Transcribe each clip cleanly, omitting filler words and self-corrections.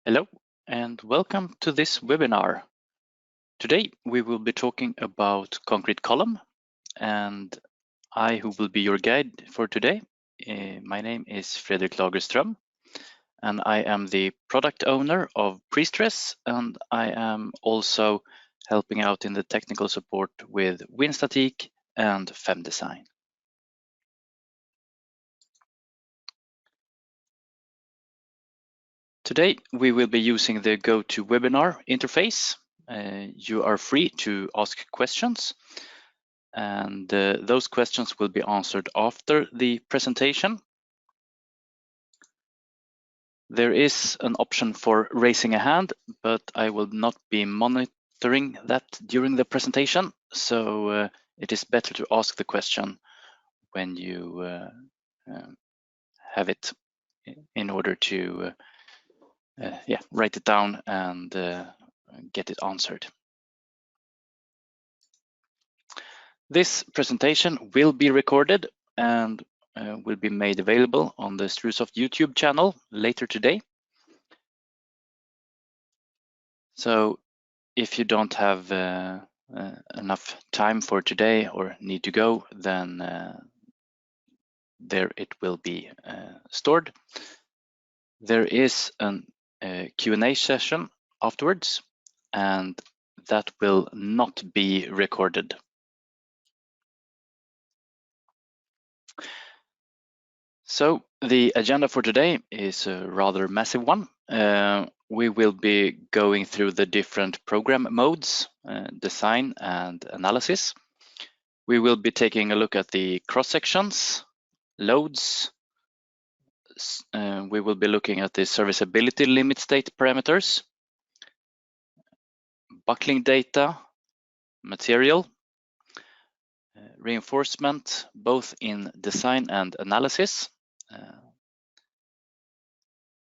Hello and welcome to this webinar. Today we will be talking about concrete column, and I who will be your guide for today. My name is Fredrik Lagerström and I am the product owner of Prestress, and I am also helping out in the technical support with WIN-Statik and FemDesign. Today we will be using the GoToWebinar interface. You are free to ask questions, and those questions will be answered after the presentation. There is an option for raising a hand, but I will not be monitoring that during the presentation, so it is better to ask the question when you have it in order to write it down and get it answered. This presentation will be recorded and will be made available on the Strusoft YouTube channel later today. So if you don't have enough time for today or need to go, then there it will be stored. There is a Q&A session afterwards, and that will not be recorded. So the agenda for today is a rather massive one. We will be going through the different program modes, design and analysis. We will be taking a look at the cross-sections, loads. We will be looking at the serviceability limit state parameters, buckling data, material, reinforcement, both in design and analysis.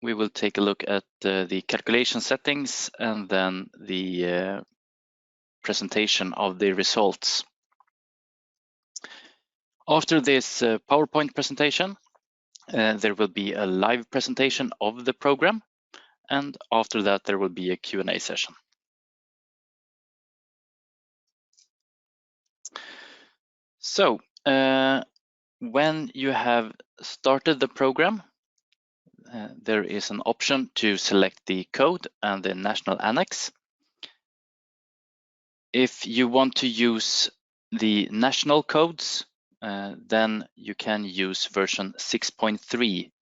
We will take a look at the calculation settings and then the presentation of the results. After this PowerPoint presentation, there will be a live presentation of the program, and after that there will be a Q&A session. So when you have started the program, there is an option to select the code and the national annex. If you want to use the national codes, then you can use version 6.3.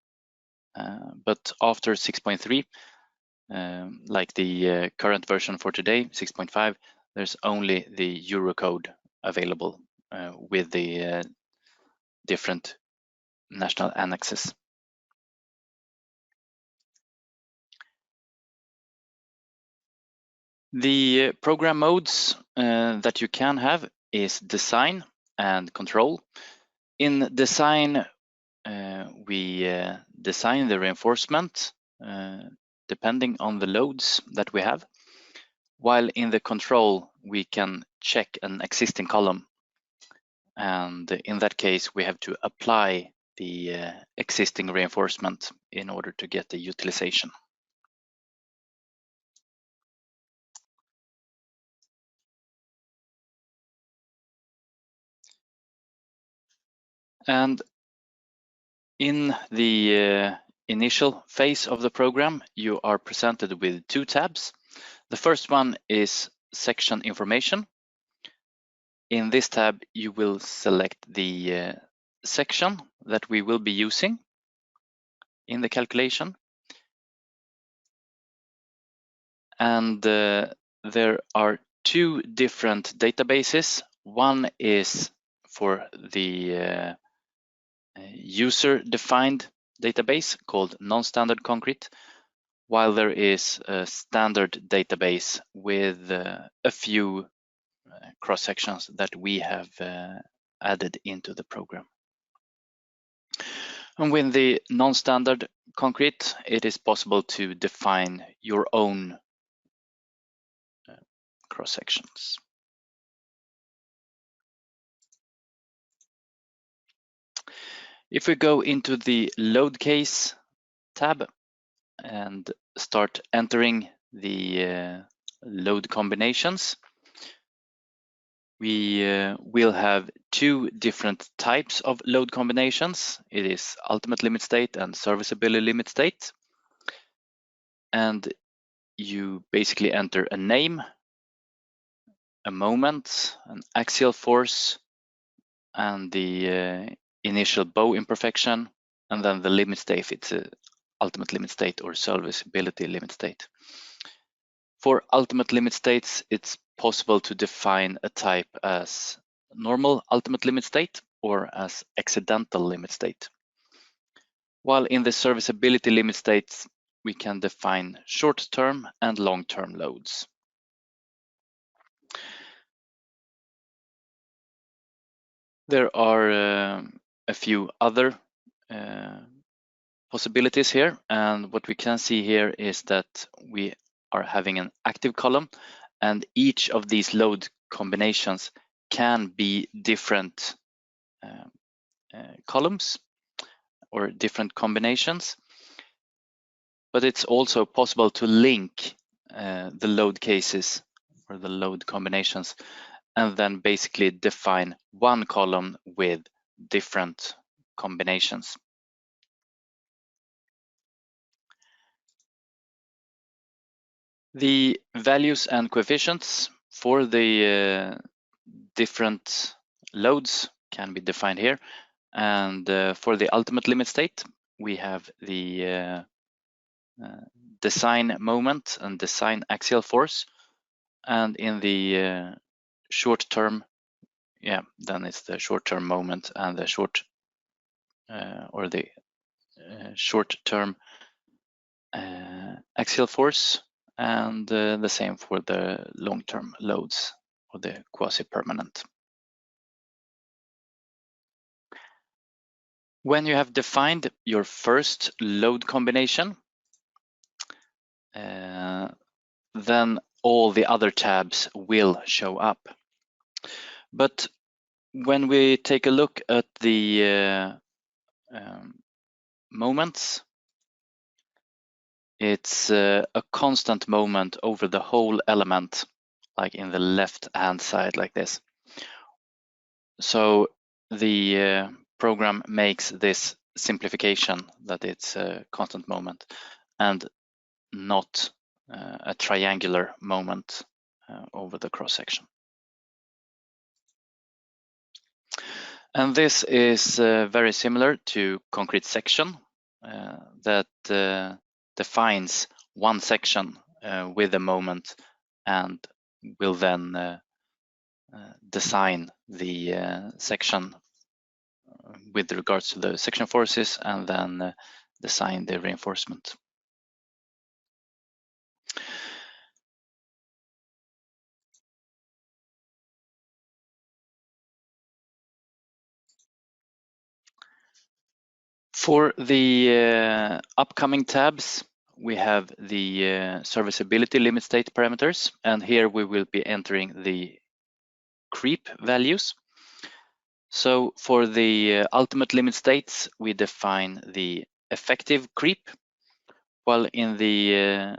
But after 6.3, like the current version for today, 6.5, there's only the Eurocode available with the different national annexes. The program modes that you can have is design and control. In design, we design the reinforcement depending on the loads that we have, while in the control we can check an existing column, and in that case we have to apply the existing reinforcement in order to get the utilization. And in the initial phase of the program, you are presented with two tabs. The first one is section information. In this tab, you will select the section that we will be using in the calculation. And there are two different databases. One is for the user-defined database called non-standard concrete, while there is a standard database with a few cross-sections that we have added into the program. And with the non-standard concrete, it is possible to define your own cross-sections. If we go into the load case tab, and start entering the load combinations, we will have two different types of load combinations. It is ultimate limit state and serviceability limit state. And you basically enter a name, a moment, an axial force, and the initial bow imperfection, and then the limit state, if it's a ultimate limit state or serviceability limit state. For ultimate limit states, it's possible to define a type as normal ultimate limit state or as accidental limit state. While in the serviceability limit states, we can define short-term and long-term loads. There are a few other possibilities here, and what we can see here is that we are having an active column, and each of these load combinations can be different columns or different combinations, but it's also possible to link the load cases or the load combinations and then basically define one column with different combinations. The values and coefficients for the different loads can be defined here. And for the ultimate limit state, we have the design moment and design axial force. And in the short term, then it's the short-term moment and the short short-term axial force, and the same for the long-term loads or the quasi-permanent. When you have defined your first load combination, then all the other tabs will show up. But when we take a look at the moments, it's a constant moment over the whole element, like in the left-hand side like this. So the program makes this simplification that it's a constant moment and not a triangular moment over the cross-section. And this is very similar to concrete section that defines one section with a moment and will then design the section with regards to the section forces and then design the reinforcement. For the upcoming tabs, we have the serviceability limit state parameters, and here we will be entering the creep values. So for the ultimate limit states, we define the effective creep, while in the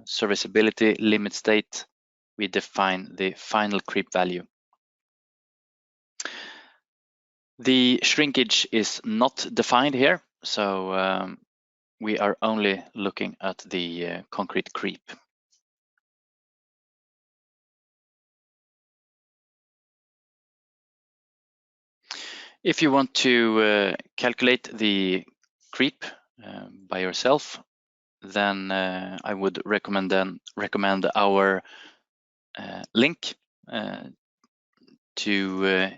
serviceability limit state, we define the final creep value. The shrinkage is not defined here, so we are only looking at the concrete creep. If you want to calculate the creep by yourself, then I would recommend our link to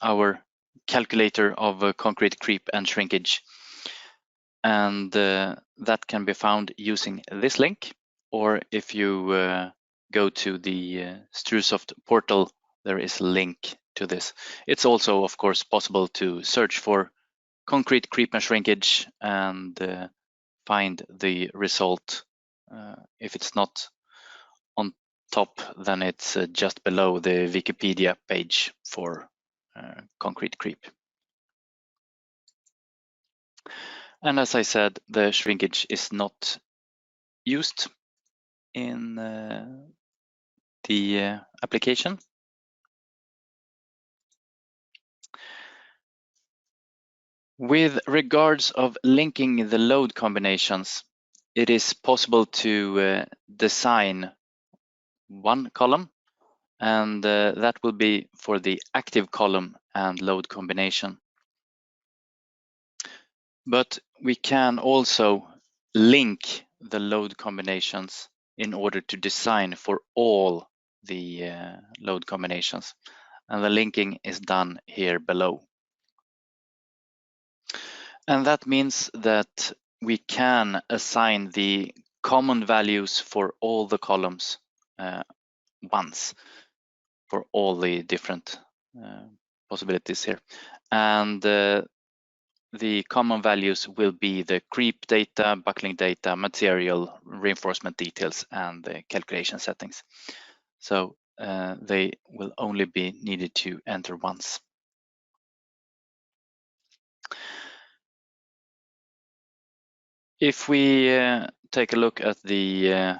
our calculator of concrete creep and shrinkage. And that can be found using this link, or if you go to the Strusoft portal, there is a link to this. It's also, of course, possible to search for concrete creep and shrinkage and find the result. If it's not on top, then it's just below the Wikipedia page for concrete creep. And as I said, the shrinkage is not used in the application. With regards of linking the load combinations, it is possible to design one column, and that will be for the active column and load combination. But we can also link the load combinations in order to design for all the load combinations. And the linking is done here below. And that means that we can assign the common values for all the columns once for all the different possibilities here. And the common values will be the creep data, buckling data, material, reinforcement details, and the calculation settings. So they will only be needed to enter once. If we take a look at the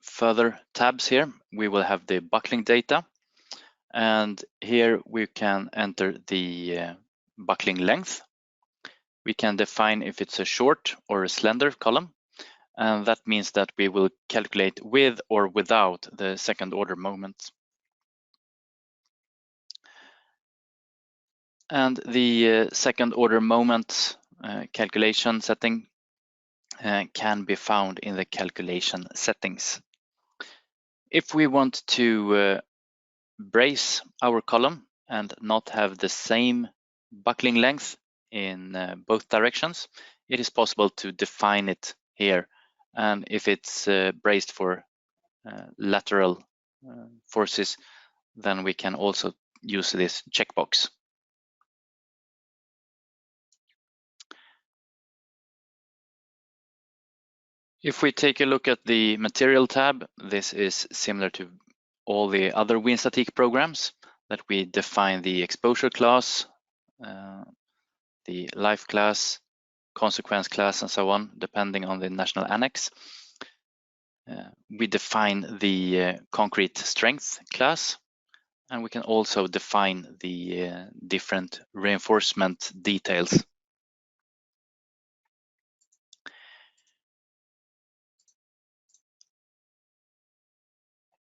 further tabs here, we will have the buckling data. And here we can enter the buckling length. We can define if it's a short or a slender column. And that means that we will calculate with or without the second order moments. And the second order moment calculation setting can be found in the calculation settings. If we want to brace our column and not have the same buckling length in both directions, it is possible to define it here. And if it's braced for lateral forces, then we can also use this checkbox. If we take a look at the material tab, this is similar to all the other WIN-Statik programs that we define the exposure class, the life class, consequence class, and so on, depending on the national annex. We define the concrete strength class, and we can also define the different reinforcement details.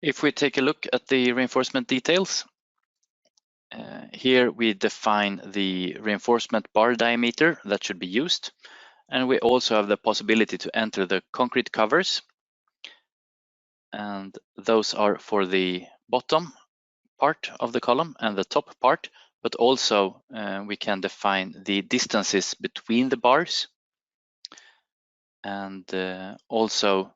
If we take a look at the reinforcement details, here we define the reinforcement bar diameter that should be used, and we also have the possibility to enter the concrete covers, and those are for the bottom part of the column and the top part, but also we can define the distances between the bars, and also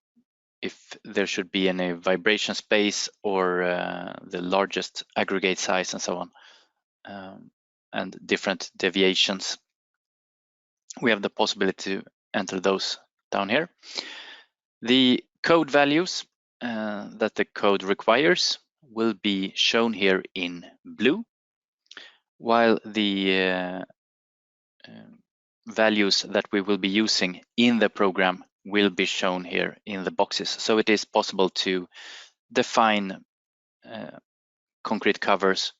if there should be any vibration space or the largest aggregate size and so on, and different deviations. We have the possibility to enter those down here. The code values that the code requires will be shown here in blue, while the values that we will be using in the program will be shown here in the boxes. So it is possible to define concrete covers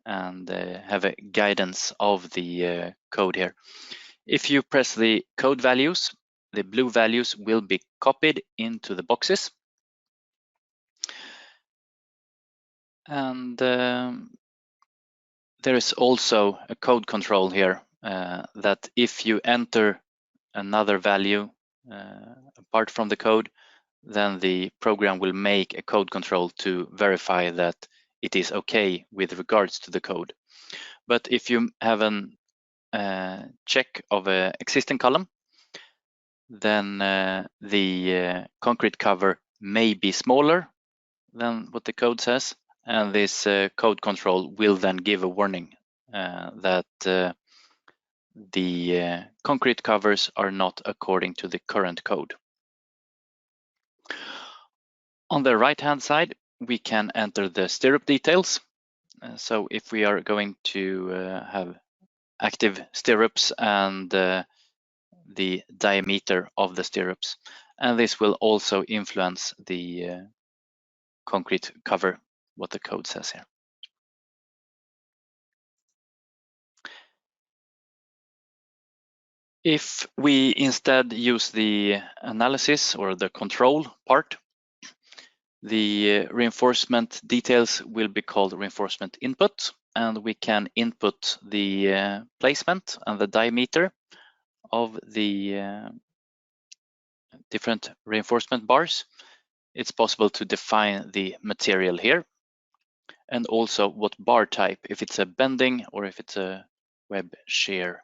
and have a guidance of the code here. If you press the code values, the blue values will be copied into the boxes. And there is also a code control here that if you enter another value apart from the code, then the program will make a code control to verify that it is okay with regards to the code. But if you have a check of an existing column, then the concrete cover may be smaller than what the code says, and this code control will then give a warning that the concrete covers are not according to the current code. On the right-hand side, we can enter the stirrup details. So if we are going to have active stirrups and the diameter of the stirrups, and this will also influence the concrete cover, what the code says here. If we instead use the analysis or the control part, the reinforcement details will be called reinforcement input, and we can input the placement and the diameter of the different reinforcement bars. It's possible to define the material here, and also what bar type, if it's a bending or if it's a web shear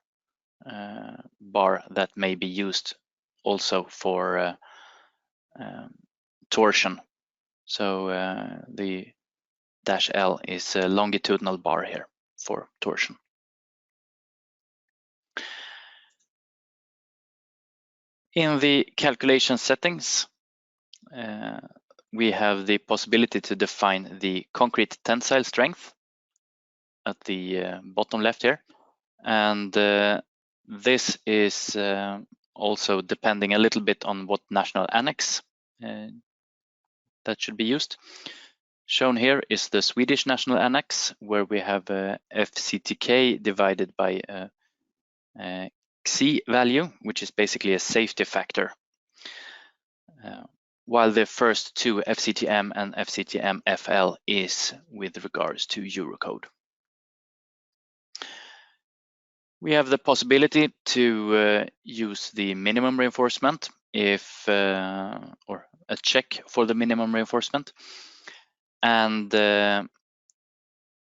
bar that may be used also for torsion. So the -L is a longitudinal bar here for torsion. In the calculation settings, we have the possibility to define the concrete tensile strength at the bottom left here, and this is also depending a little bit on what national annex that should be used. Shown here is the Swedish national annex, where we have FCTK divided by a Xi value, which is basically a safety factor, while the first two, FCTM and FCTM FL, is with regards to Eurocode. We have the possibility to use the minimum reinforcement if, or a check for the minimum reinforcement. And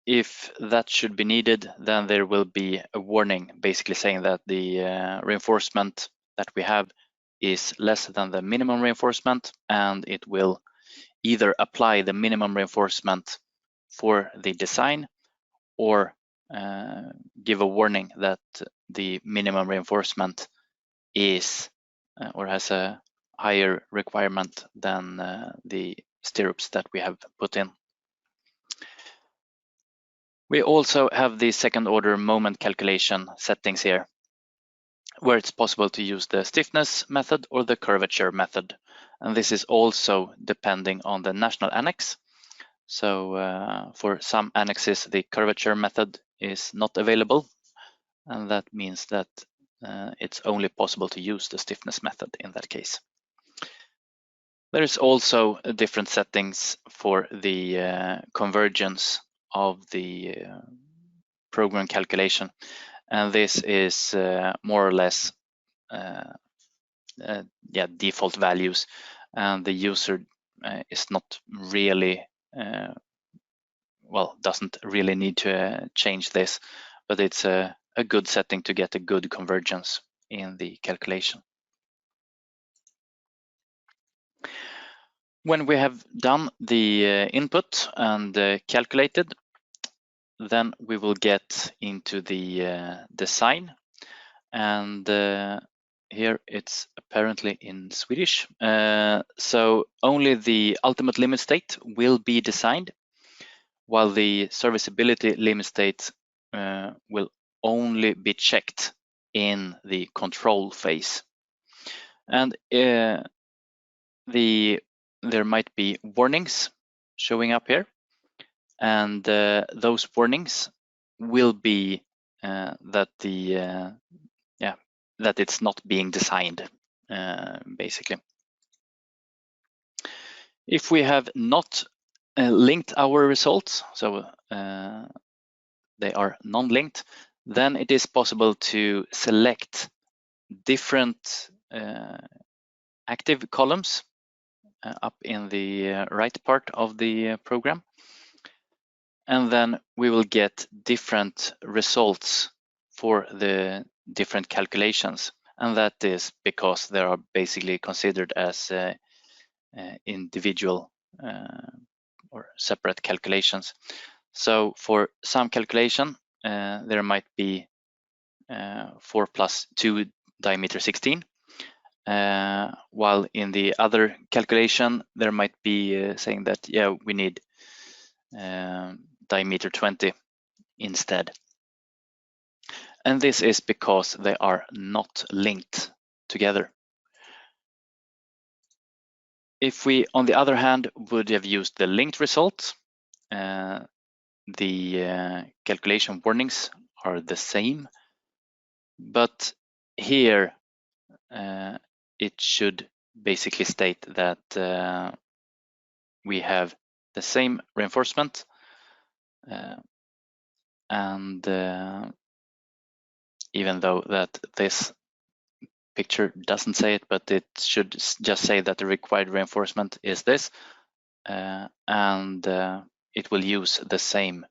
if that should be needed, then there will be a warning basically saying that the reinforcement that we have is less than the minimum reinforcement, and it will either apply the minimum reinforcement for the design or give a warning that the minimum reinforcement is or has a higher requirement than the stirrups that we have put in. We also have the second order moment calculation settings here, where it's possible to use the stiffness method or the curvature method. And this is also depending on the national annex. So for some annexes, the curvature method is not available, and that means that it's only possible to use the stiffness method in that case. There is also different settings for the convergence of the program calculation, and this is more or less default values, and the user is not really doesn't really need to change this, but it's a good setting to get a good convergence in the calculation. When we have done the input and calculated, then we will get into the design, and here it's apparently in Swedish. So only the ultimate limit state will be designed, while the serviceability limit state will only be checked in the control phase. And there might be warnings showing up here, and those warnings will be that it's not being designed, basically. If we have not linked our results, so they are non-linked, then it is possible to select different active columns up in the right part of the program, and then we will get different results for the different calculations, and that is because they are basically considered as individual or separate calculations. So for some calculation, there might be 4 + 2 diameter 16, while in the other calculation there might be saying that we need diameter 20 instead. And this is because they are not linked together. If we, on the other hand, would have used the linked result, the calculation warnings are the same, but here it should basically state that we have the same reinforcement and even though that this picture doesn't say it, but it should just say that the required reinforcement is this, and it will use the same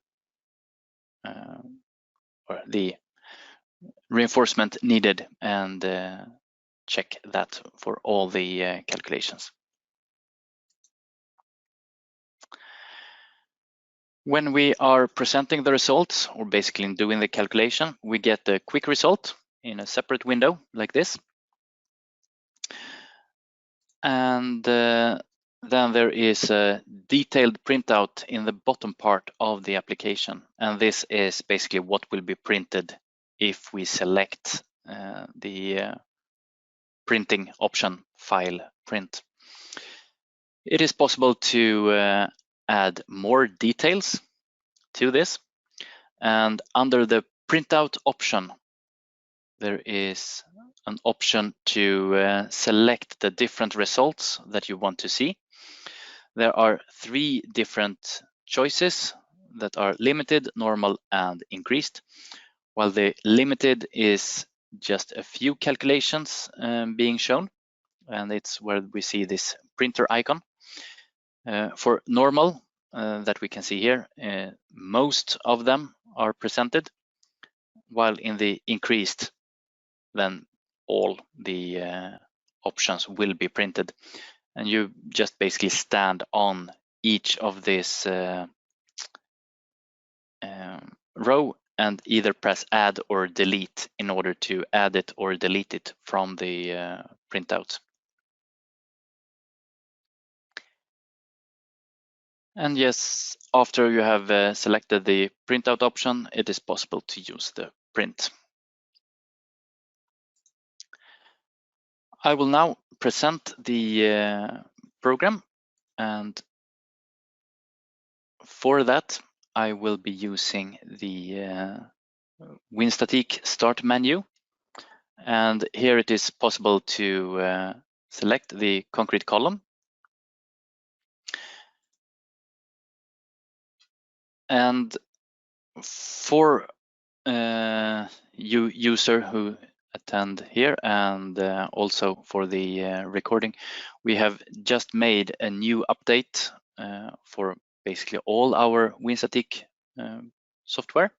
or the reinforcement needed and check that for all the calculations. When we are presenting the results, or basically doing the calculation, we get a quick result in a separate window like this. And then there is a detailed printout in the bottom part of the application. And this is basically what will be printed if we select the printing option, file, print. It is possible to add more details to this. And under the printout option, there is an option to select the different results that you want to see. There are 3 different choices that are limited, normal, and increased. While the limited is just a few calculations being shown, and it's where we see this printer icon. For normal, that we can see here, most of them are presented, while in the increased, then all the options will be printed. And you just basically stand on each of this row and either press add or delete in order to add it or delete it from the printout. And yes, after you have selected the printout option, it is possible to use the print. I will now present the program, and for that I will be using the WIN-Statik start menu, and here it is possible to select the concrete column, and for you user who attend here and also for the recording, we have just made a new update for basically all our WIN-Statik software,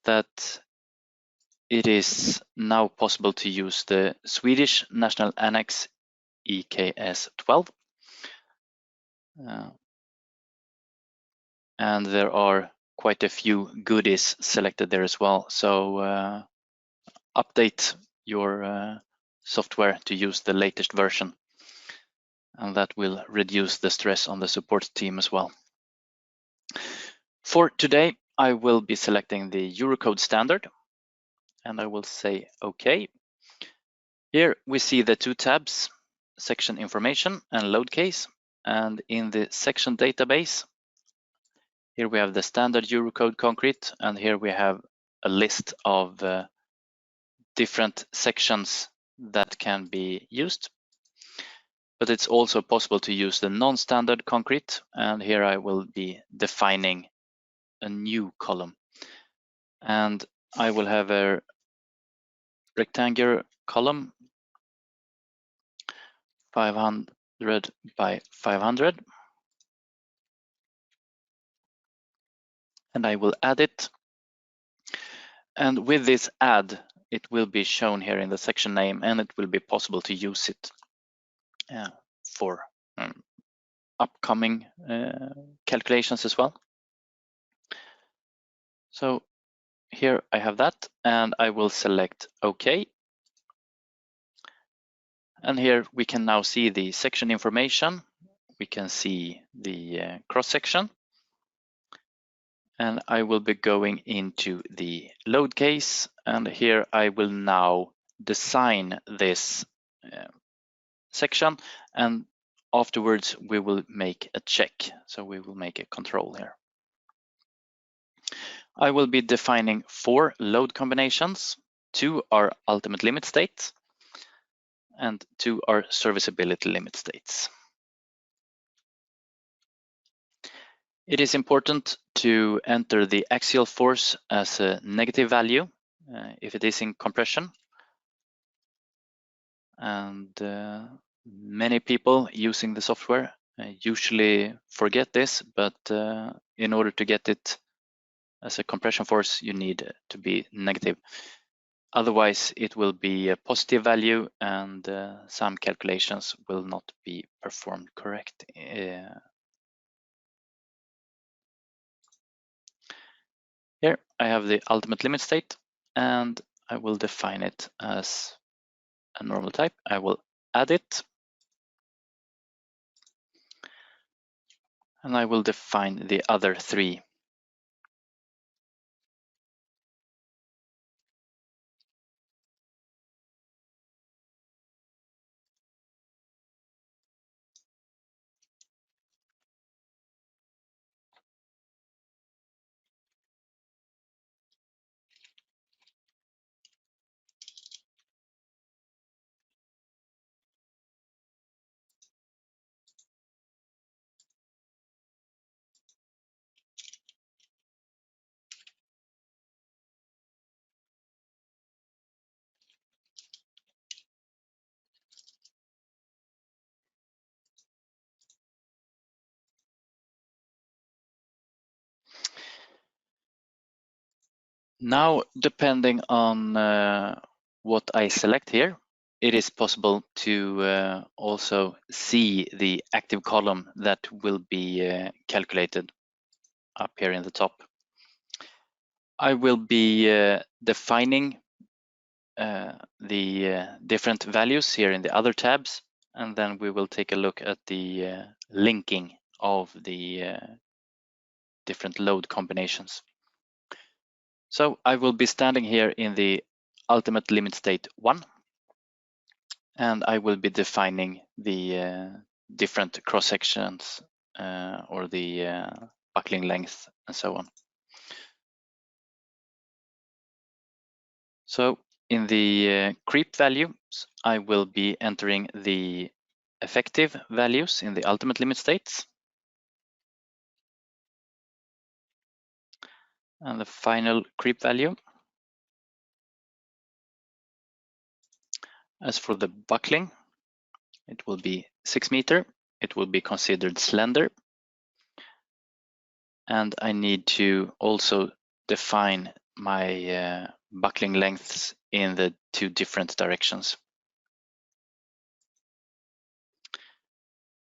that it is now possible to use the Swedish National Annex EKS 12. And there are quite a few goodies selected there as well. So update your software to use the latest version, and that will reduce the stress on the support team as well. For today, I will be selecting the Eurocode standard, and I will say OK. Here we see the 2 tabs, section information and load case, and in the section database, here we have the standard Eurocode concrete, and here we have a list of different sections that can be used. But it's also possible to use the non-standard concrete, and here I will be defining a new column. And I will have a rectangular column, 500 by 500. And I will add it. And with this add, it will be shown here in the section name, and it will be possible to use it for upcoming calculations as well. So here I have that, and I will select OK. And here we can now see the section information. We can see the cross section. And I will be going into the load case, and here I will now design this section, and afterwards we will make a check. So we will make a control here. I will be defining 4 load combinations. 2 are ultimate limit states and 2 are serviceability limit states. It is important to enter the axial force as a negative value if it is in compression. And many people using the software usually forget this, but in order to get it as a compression force, you need to be negative. Otherwise, it will be a positive value and some calculations will not be performed correct. Here I have the ultimate limit state and I will define it as a normal type. I will add it and I will define the other 3. Now, depending on what I select here, it is possible to also see the active column that will be calculated up here in the top. I will be defining the different values here in the other tabs, and then we will take a look at the linking of the different load combinations. So I will be standing here in the ultimate limit state 1, and I will be defining the different cross sections or the buckling length and so on. So in the creep values, I will be entering the effective values in the ultimate limit states. And the final creep value. As for the buckling, it will be 6 meters. It will be considered slender. And I need to also define my buckling lengths in the 2 different directions.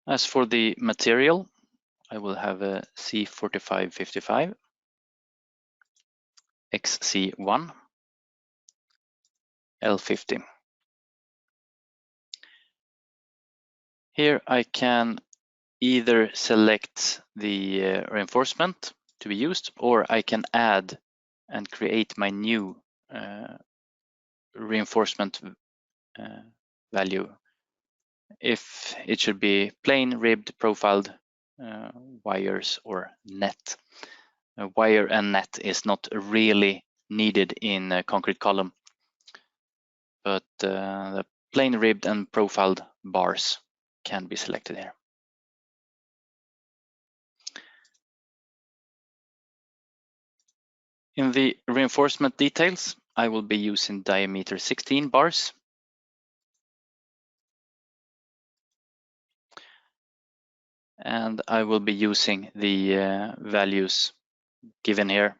As for the material, I will have a C4555, XC1, L50. Here I can either select the reinforcement to be used, or I can add and create my new reinforcement value. If it should be plain, ribbed, profiled, wires, or net. Wire and net is not really needed in a concrete column, but the plain, ribbed, and profiled bars can be selected here. In the reinforcement details, I will be using diameter 16 bars. And I will be using the values given here.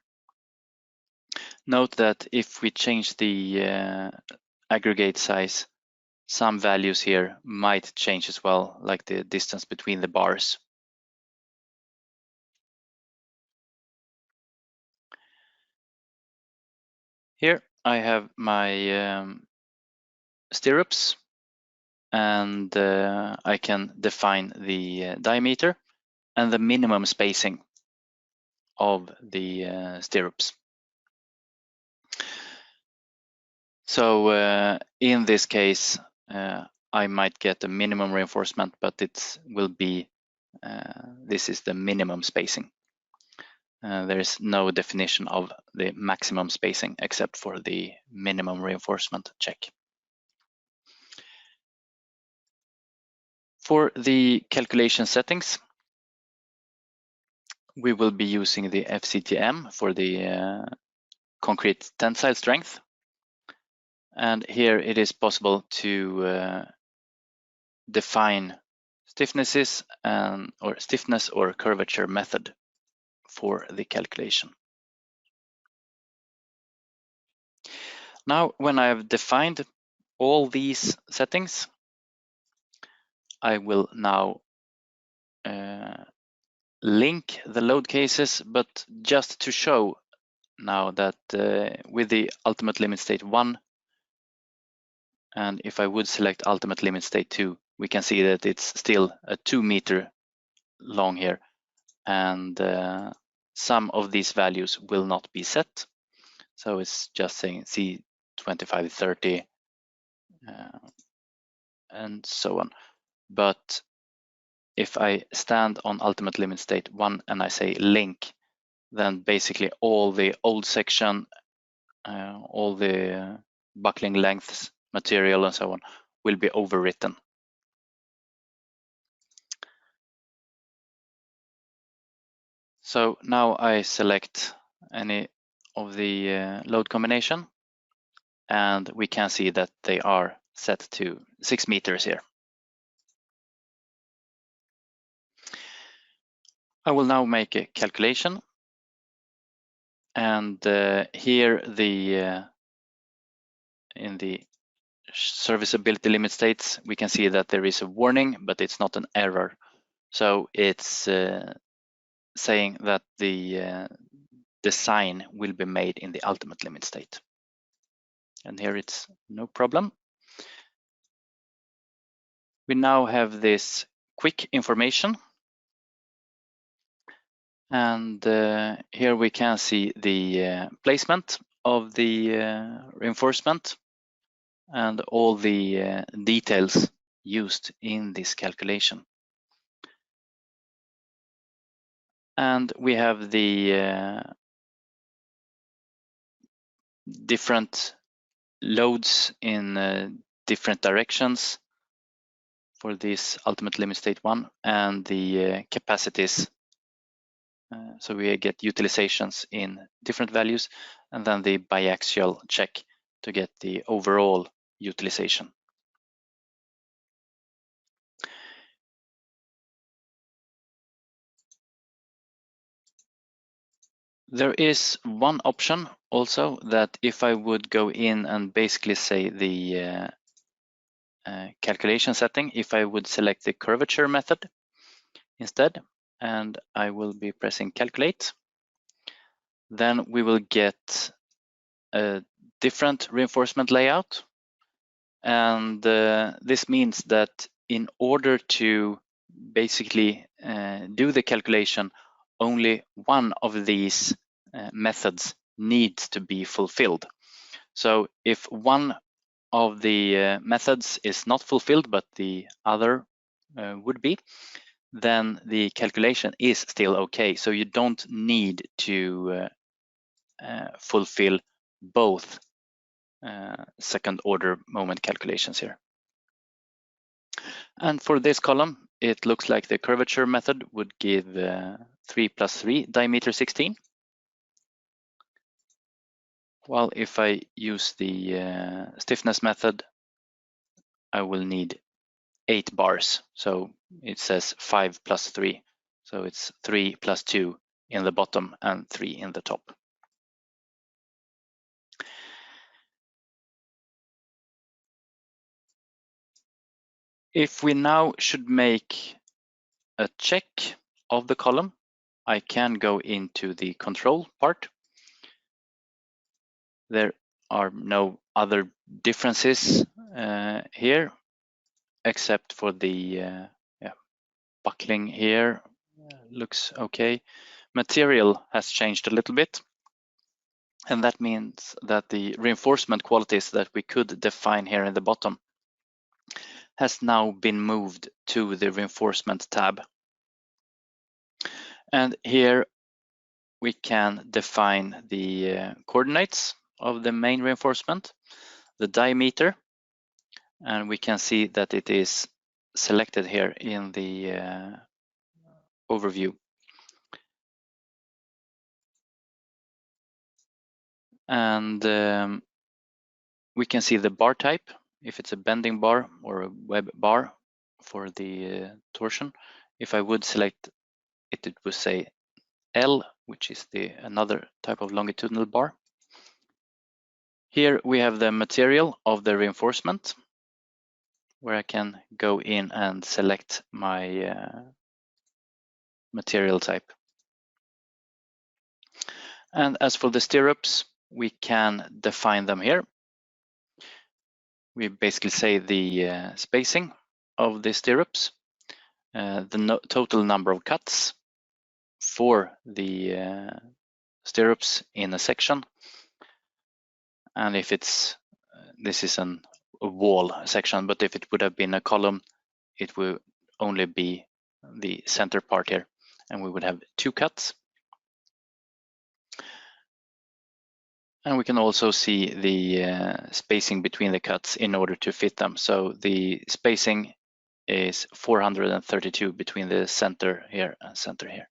Note that if we change the aggregate size, some values here might change as well, like the distance between the bars. Here I have my stirrups, and I can define the diameter and the minimum spacing of the stirrups. So in this case, I might get a minimum reinforcement, but it will be, this is the minimum spacing. There is no definition of the maximum spacing except for the minimum reinforcement check. For the calculation settings, we will be using the FCTM for the concrete tensile strength. And here it is possible to define stiffnesses or stiffness or curvature method for the calculation. Now, when I have defined all these settings, I will now link the load cases, but just to show now that with the ultimate limit state 1, and if I would select ultimate limit state 2, we can see that it's still a 2 meter long here, and some of these values will not be set. So it's just saying C25, 30, and so on. But if I stand on ultimate limit state 1 and I say link, then basically all the old section, all the buckling lengths, material, and so on will be overwritten. So now I select any of the load combination, and we can see that they are set to 6 meters here. I will now make a calculation, and here in the serviceability limit states, we can see that there is a warning, but it's not an error. So it's saying that the design will be made in the ultimate limit state. And here it's no problem. We now have this quick information. And here we can see the placement of the reinforcement and all the details used in this calculation. And we have the different loads in different directions for this ultimate limit state 1, and the capacities. So we get utilizations in different values, and then the biaxial check to get the overall utilization. There is one option also, that if I would go in and basically say the calculation setting, if I would select the curvature method instead, and I will be pressing calculate, then we will get a different reinforcement layout. And this means that in order to basically do the calculation, only one of these methods needs to be fulfilled. So if one of the methods is not fulfilled, but the other would be, then the calculation is still okay. So you don't need to fulfill both second order moment calculations here. And for this column, it looks like the curvature method would give 3 + 3 diameter 16. While if I use the stiffness method, I will need 8 bars. So it says 5 + 3. So it's 3 + 2 in the bottom and 3 in the top. If we now should make a check of the column, I can go into the control part. There are no other differences here, except for the buckling here. Looks okay. Material has changed a little bit. And that means that the reinforcement qualities that we could define here in the bottom has now been moved to the reinforcement tab. And here we can define the coordinates of the main reinforcement, the diameter, and we can see that it is selected here in the overview. And we can see the bar type, if it's a bending bar or a web bar for the torsion. If I would select it, it would say L, which is another type of longitudinal bar. Here we have the material of the reinforcement, where I can go in and select my material type. And as for the stirrups, we can define them here. We basically say the spacing of the stirrups, the total number of cuts for the stirrups in a section, and if it's this is a wall section, but if it would have been a column, it will only be the center part here, and we would have 2 cuts. And we can also see the spacing between the cuts in order to fit them. So the spacing is 432 between the center here and center here.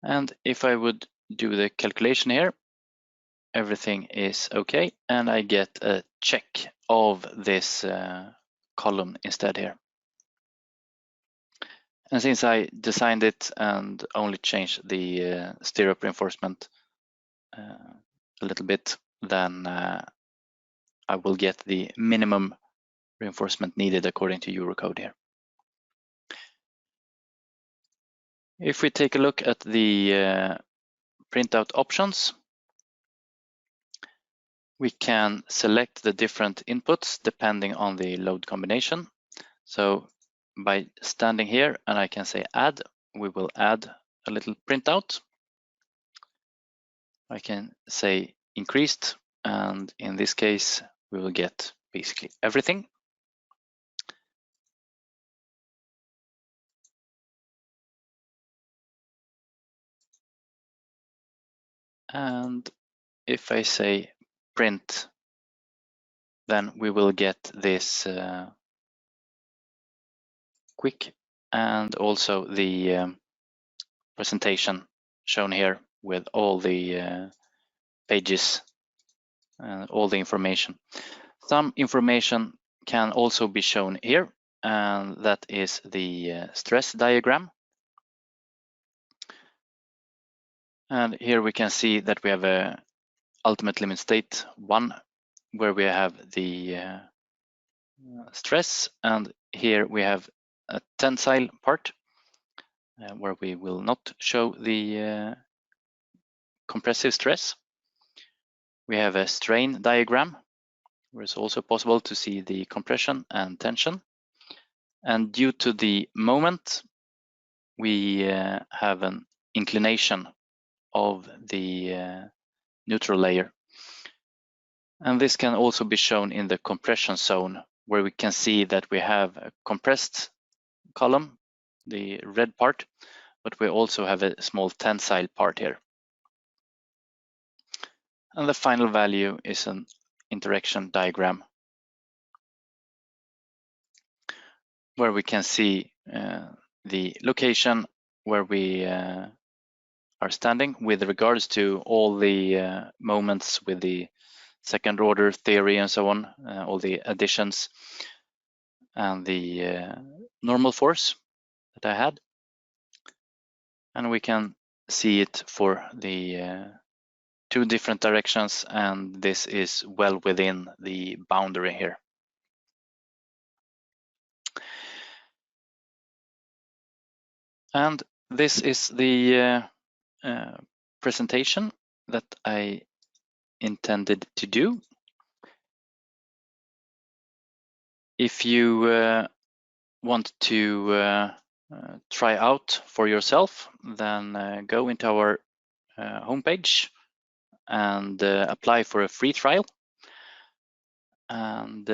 And if I would do the calculation here, everything is okay, and I get a check of this column instead here. And since I designed it and only changed the stirrup reinforcement a little bit, then I will get the minimum reinforcement needed according to Eurocode here. If we take a look at the printout options, we can select the different inputs depending on the load combination. So by standing here and I can say add, we will add a little printout. I can say increased, and in this case we will get basically everything. And if I say print, then we will get this quick and also the presentation shown here with all the pages and all the information. Some information can also be shown here, and that is the stress diagram. And here we can see that we have a ultimate limit state 1, where we have the stress, and here we have a tensile part where we will not show the compressive stress. We have a strain diagram where it's also possible to see the compression and tension. And due to the moment, we have an inclination of the neutral layer. And this can also be shown in the compression zone, where we can see that we have a compressed column, the red part, but we also have a small tensile part here. And the final value is an interaction diagram, where we can see the location where we are standing with regards to all the moments with the second order theory and so on, all the additions and the normal force that I had. And we can see it for the 2 different directions, and this is well within the boundary here. And this is the presentation that I intended to do. If you want to try out for yourself, then go into our homepage and apply for a free trial. And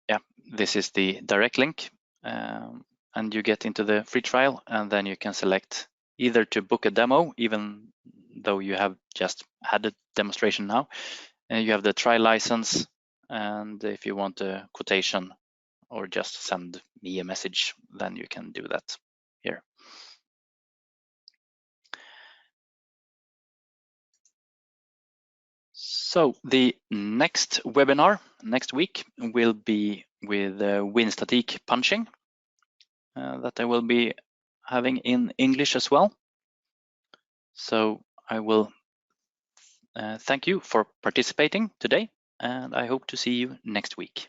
yeah, this is the direct link. And you get into the free trial, and then you can select either to book a demo, even though you have just had a demonstration now. You have the trial license, and if you want a quotation or just send me a message, then you can do that here. So the next webinar next week will be with WIN-Statik punching that I will be having in English as well. So I will thank you for participating today, and I hope to see you next week.